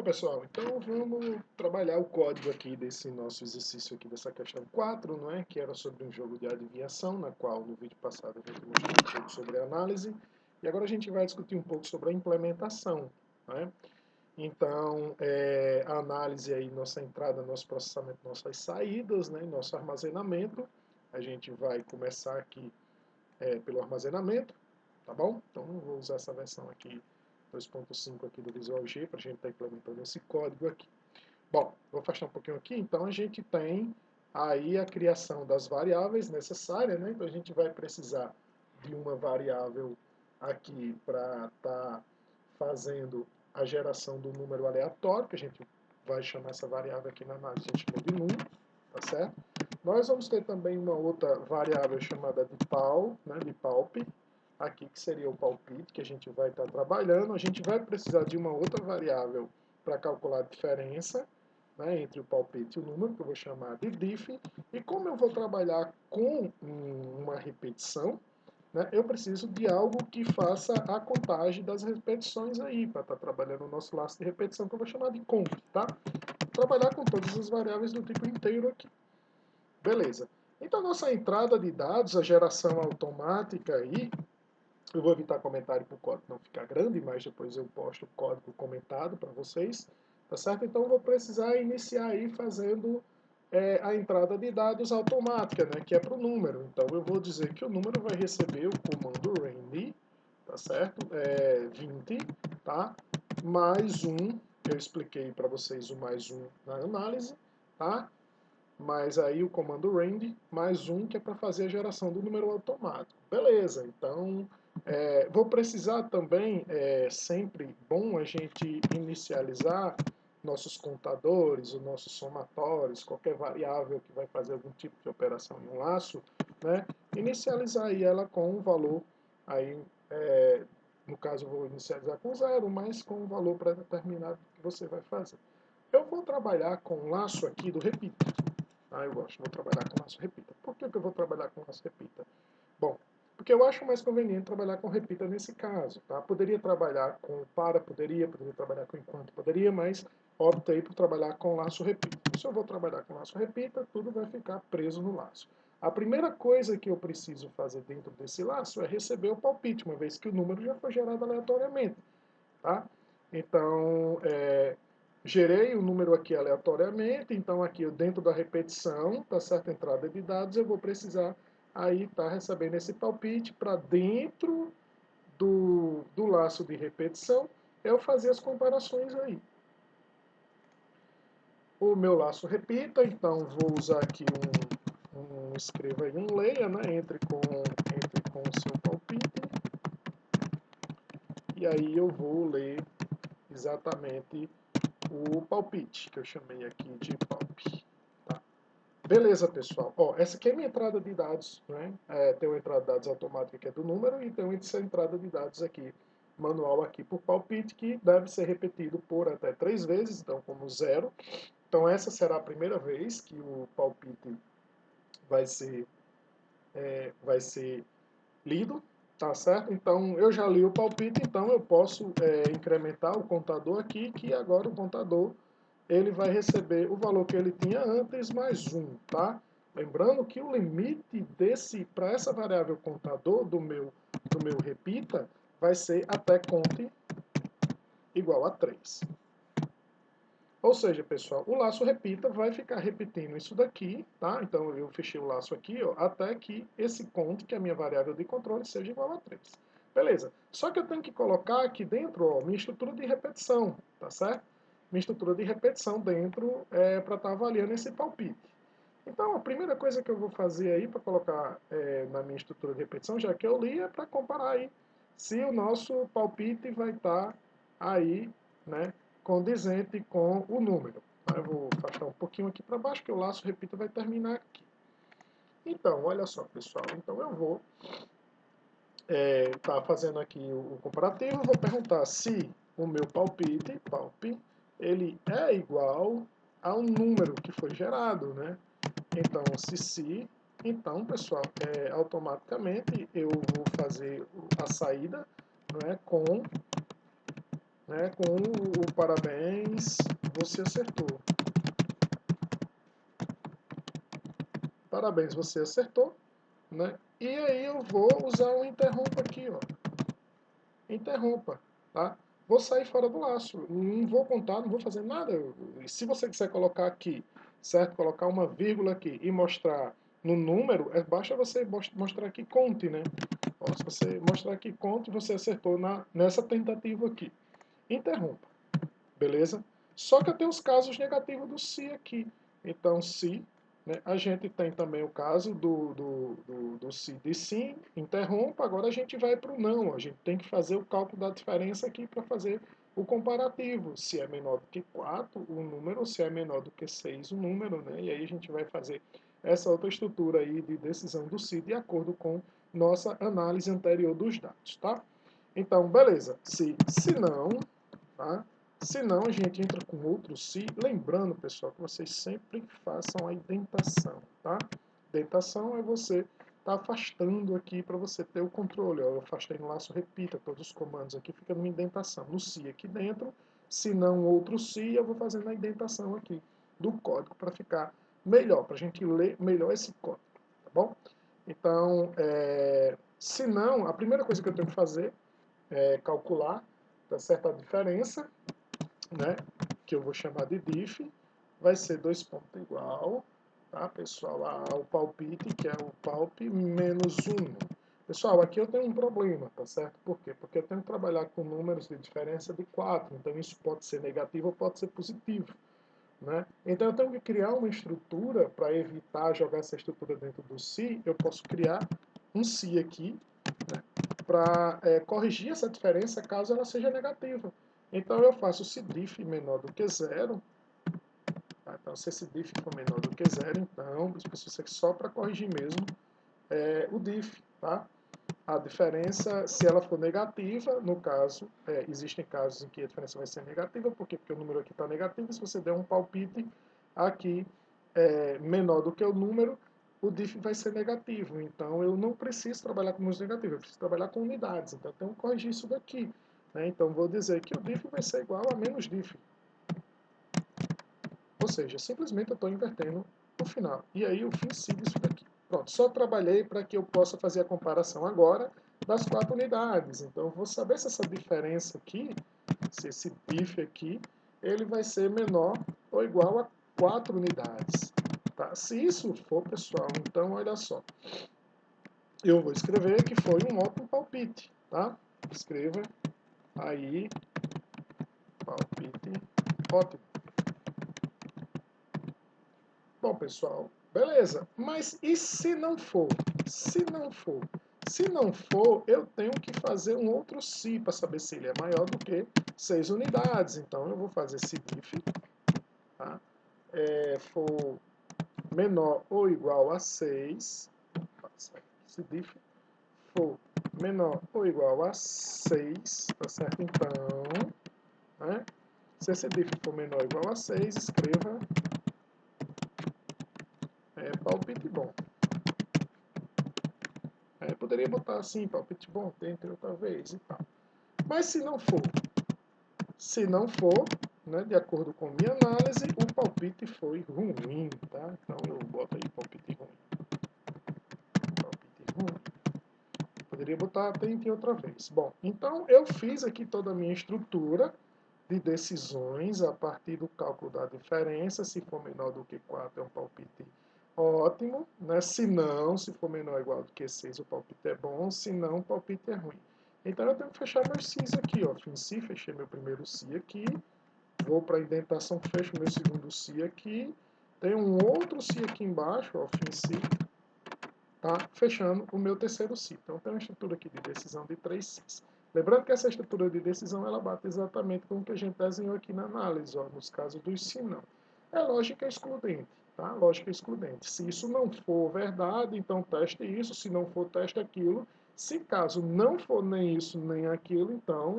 pessoal, então vamos trabalhar o código aqui desse nosso exercício aqui, dessa questão 4, não é? Que era sobre um jogo de adivinhação, na qual no vídeo passado a gente mostrou um pouco sobre a análise, e agora a gente vai discutir um pouco sobre a implementação, não é? Então, a análise aí, nossa entrada, nosso processamento, nossas saídas, né? Nosso armazenamento, a gente vai começar aqui pelo armazenamento, tá bom? Então, eu vou usar essa versão aqui 2.5 aqui do Visual G para a gente estar implementando esse código aqui. Bom, vou afastar um pouquinho aqui. Então, a gente tem aí a criação das variáveis necessárias, né? Então, a gente vai precisar de uma variável aqui para estar fazendo a geração do número aleatório, que a gente vai chamar essa variável aqui na análise, a gente chama de num, tá certo? Nós vamos ter também uma outra variável chamada de pal, né, de palp, aqui que seria o palpite que a gente vai estar trabalhando. A gente vai precisar de uma outra variável para calcular a diferença, né, entre o palpite e o número, que eu vou chamar de diff. E como eu vou trabalhar com uma repetição, né, eu preciso de algo que faça a contagem das repetições aí, para estar trabalhando o nosso laço de repetição, que eu vou chamar de count, tá? Trabalhar com todas as variáveis do tipo inteiro aqui. Beleza. Então, nossa entrada de dados, a geração automática aí, eu vou evitar comentário para o código não ficar grande, mas depois eu posto o código comentado para vocês, tá certo? Então, eu vou precisar iniciar aí fazendo a entrada de dados automática, né, que é para o número. Então, eu vou dizer que o número vai receber o comando range, tá certo? 20, tá? Mais um, eu expliquei para vocês o mais um na análise, tá? Mas aí o comando range, mais um, que é para fazer a geração do número automático. Beleza, então vou precisar também, sempre bom a gente inicializar nossos contadores, os nossos somatórios, qualquer variável que vai fazer algum tipo de operação em um laço, né? Inicializar aí ela com um valor, aí, no caso eu vou inicializar com 0, mas com um valor pré-determinado que você vai fazer. Eu vou trabalhar com um laço aqui do repeat. Eu gosto, vou trabalhar com laço repita. Por que eu vou trabalhar com laço repita? Bom, porque eu acho mais conveniente trabalhar com repita nesse caso, tá? Poderia trabalhar com poderia trabalhar com enquanto, poderia, mas optei por trabalhar com laço repita. Se eu vou trabalhar com laço repita, tudo vai ficar preso no laço. A primeira coisa que eu preciso fazer dentro desse laço é receber o palpite, uma vez que o número já foi gerado aleatoriamente, tá? Então, gerei o número aqui aleatoriamente, então aqui dentro da repetição, tá certo? Entrada de dados, eu vou precisar aí estar recebendo esse palpite para dentro do laço de repetição, eu fazer as comparações aí. O meu laço repita, então vou usar aqui escreva aí um leia, né? Entre com o seu palpite, e aí eu vou ler exatamente o palpite, que eu chamei aqui de palp. Tá? Beleza, pessoal. Ó, essa aqui é a minha entrada de dados, né? Tem uma entrada de dados automática que é do número e tem essa entrada de dados aqui, manual aqui por palpite, que deve ser repetido por até 3 vezes, então como 0. Então essa será a primeira vez que o palpite vai ser lido, tá certo? Então eu já li o palpite, então eu posso incrementar o contador aqui, que agora o contador ele vai receber o valor que ele tinha antes mais 1, tá? Lembrando que o limite para essa variável contador do meu repita vai ser até conte igual a 3. Ou seja, pessoal, o laço repita vai ficar repetindo isso daqui, tá? Então eu fechei o laço aqui, ó, até que esse conte, que é a minha variável de controle, seja igual a 3. Beleza. Só que eu tenho que colocar aqui dentro, ó, minha estrutura de repetição, tá certo? Minha estrutura de repetição dentro para estar avaliando esse palpite. Então, a primeira coisa que eu vou fazer aí para colocar na minha estrutura de repetição, já que eu li, é para comparar aí se o nosso palpite vai estar aí, né, condizente com o número. Eu vou afastar um pouquinho aqui para baixo, que o laço repita vai terminar aqui. Então, olha só, pessoal. Então, eu vou estar fazendo aqui o comparativo. Vou perguntar se o meu palpite, ele é igual ao número que foi gerado, né? Então, se então, pessoal, automaticamente eu vou fazer a saída, não é, com né, com o parabéns, você acertou. Parabéns, você acertou, né? E aí eu vou usar um interrompa aqui, ó. Interrompa, tá? Vou sair fora do laço, não vou contar, não vou fazer nada. Se você quiser colocar aqui, certo? Colocar uma vírgula aqui e mostrar no número, basta você mostrar aqui conte, né? Ó, se você mostrar aqui conte, você acertou nessa tentativa aqui. Interrompa, beleza? Só que eu tenho os casos negativos do se aqui. Então, se, né, a gente tem também o caso do se de sim, interrompa, agora a gente vai para o não. A gente tem que fazer o cálculo da diferença aqui para fazer o comparativo. Se é menor do que 4 o número, ou se é menor do que 6 o número, né? E aí a gente vai fazer essa outra estrutura aí de decisão do se de acordo com nossa análise anterior dos dados, tá? Então, beleza. Se não, tá? Se não, a gente entra com outro se. Lembrando, pessoal, que vocês sempre façam a indentação, tá? Indentação é você tá afastando aqui para você ter o controle. Ó, eu afastei no laço, repita todos os comandos aqui, fica numa indentação. No se aqui dentro, se não outro se, eu vou fazendo a indentação aqui do código para ficar melhor, para a gente ler melhor esse código, tá bom? Então, se não, a primeira coisa que eu tenho que fazer é calcular, tá certo, a diferença, né, que eu vou chamar de diff, vai ser 2 pontos igual, tá, pessoal, ao palpite, que é o palp menos 1. Pessoal, aqui eu tenho um problema, tá certo? Por quê? Porque eu tenho que trabalhar com números de diferença de 4, então isso pode ser negativo ou pode ser positivo, né? Então eu tenho que criar uma estrutura para evitar jogar essa estrutura dentro do se, eu posso criar um se aqui, né, para corrigir essa diferença caso ela seja negativa. Então eu faço se diff menor do que zero. Tá? Então se esse diff for menor do que zero, então isso aqui só para corrigir mesmo o diff. Tá? A diferença, se ela for negativa, no caso, existem casos em que a diferença vai ser negativa, por quê? Porque o número aqui está negativo, se você der um palpite aqui menor do que o número, o diff vai ser negativo. Então, eu não preciso trabalhar com números negativos, eu preciso trabalhar com unidades. Então, eu tenho que corrigir isso daqui. Né? Então, vou dizer que o diff vai ser igual a menos diff. Ou seja, simplesmente eu estou invertendo o final. E aí, o fim siga isso daqui. Pronto, só trabalhei para que eu possa fazer a comparação agora das 4 unidades. Então, eu vou saber se essa diferença aqui, se esse diff aqui, ele vai ser menor ou igual a 4 unidades. Tá? Se isso for, pessoal, então olha só. Eu vou escrever que foi um ótimo palpite. Tá? Escreva aí, palpite ótimo. Bom, pessoal, beleza. Mas e se não for? Se não for? Se não for, eu tenho que fazer um outro se para saber se ele é maior do que 6 unidades. Então, eu vou fazer se diff, tá? For menor ou igual a 6, se diff for menor ou igual a 6, tá certo? Então, né? Se esse diff for menor ou igual a 6, escreva palpite bom. Poderia botar assim, palpite bom, entre outra vez e tal. Mas se não for, né, de acordo com minha análise, o palpite foi ruim, tá? Então eu boto aí palpite ruim. Palpite ruim. Poderia botar tente outra vez. Bom, então eu fiz aqui toda a minha estrutura de decisões a partir do cálculo da diferença. Se for menor do que 4 é um palpite ótimo, né? Se não, se for menor ou igual do que 6, o palpite é bom, se não, o palpite é ruim. Então eu tenho que fechar meus Cis aqui, ó. Fim Si, fechei meu primeiro Si aqui, vou para a indentação, fecho meu segundo Si aqui, tem um outro Si aqui embaixo, ó, fim Si, tá? Fechando o meu terceiro Si. Então tem uma estrutura aqui de decisão de 3 Cis. Lembrando que essa estrutura de decisão, ela bate exatamente com o que a gente desenhou aqui na análise, ó, nos casos dos se não. É lógica excludente. Tá? Lógica excludente. Se isso não for verdade, então teste isso. Se não for, teste aquilo. Se caso não for nem isso nem aquilo, então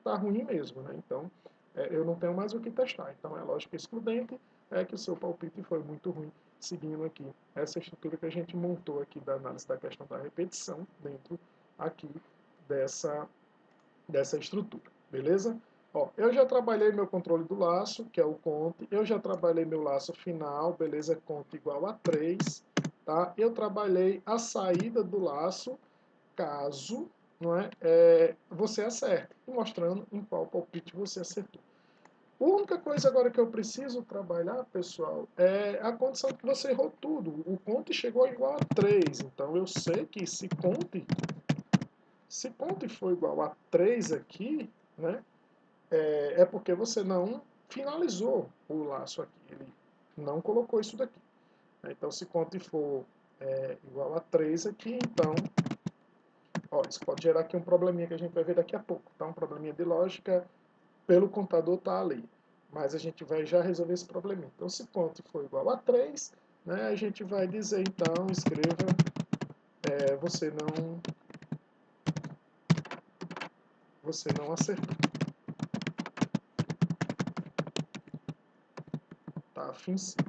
tá ruim mesmo. Né? Então eu não tenho mais o que testar. Então é lógica excludente, é que o seu palpite foi muito ruim, seguindo aqui essa estrutura que a gente montou aqui da análise da questão da repetição dentro aqui dessa estrutura. Beleza? Ó, eu já trabalhei meu controle do laço, que é o count. Eu já trabalhei meu laço final, beleza? Count igual a 3, tá? Eu trabalhei a saída do laço, caso, não é, você acerte, mostrando em qual palpite você acertou. A única coisa agora que eu preciso trabalhar, pessoal, é a condição que você errou tudo. O count chegou igual a 3, então eu sei que se count for igual a 3 aqui, né? É porque você não finalizou o laço aqui, ele não colocou isso daqui. Então, se count for igual a 3 aqui, então, ó, isso pode gerar aqui um probleminha que a gente vai ver daqui a pouco, tá? Um probleminha de lógica pelo contador tá ali. Mas a gente vai já resolver esse probleminha. Então, se count for igual a 3, né, a gente vai dizer, então, escreva, você não acertou. Tá?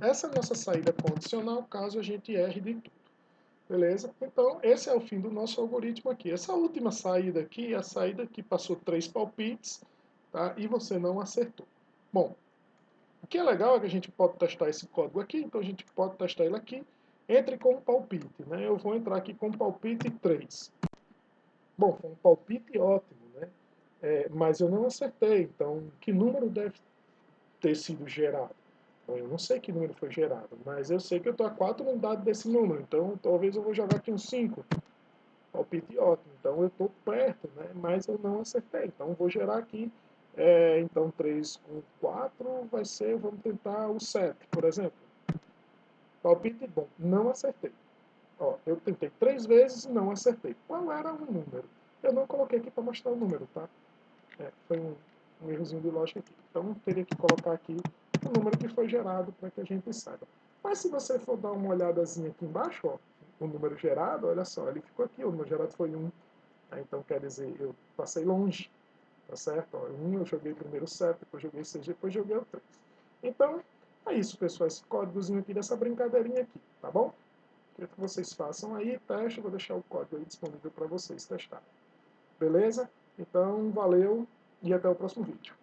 Essa é a nossa saída condicional, caso a gente erre de tudo. Beleza? Então, esse é o fim do nosso algoritmo aqui. Essa última saída aqui é a saída que passou 3 palpites, tá? E você não acertou. Bom, o que é legal é que a gente pode testar esse código aqui, então a gente pode testar ele aqui. Entre com o palpite, né? Eu vou entrar aqui com o palpite 3. Bom, foi um palpite ótimo, né? Mas eu não acertei, então que número deve ter sido gerado? Bom, eu não sei que número foi gerado, mas eu sei que eu estou a 4 unidades desse número, então talvez eu vou jogar aqui um 5. Palpite ótimo, então eu estou perto, né? Mas eu não acertei, então vou gerar aqui, então 3 com 4 vai ser, vamos tentar o 7, por exemplo. Palpite bom, não acertei. Ó, eu tentei 3 vezes e não acertei. Qual era o número? Eu não coloquei aqui para mostrar o número, tá? Foi um errozinho de lógica aqui. Então teria que colocar aqui o número que foi gerado para que a gente saiba. Mas se você for dar uma olhadazinha aqui embaixo, ó, o número gerado, olha só, ele ficou aqui, o número gerado foi 1. Então quer dizer, eu passei longe, tá certo? Ó, 1 eu joguei primeiro o 7, depois joguei 6, depois joguei o 3. Então, é isso, pessoal, esse códigozinho aqui dessa brincadeirinha aqui, tá bom? Quero que vocês façam aí, teste, vou deixar o código aí disponível para vocês testarem. Beleza? Então, valeu e até o próximo vídeo.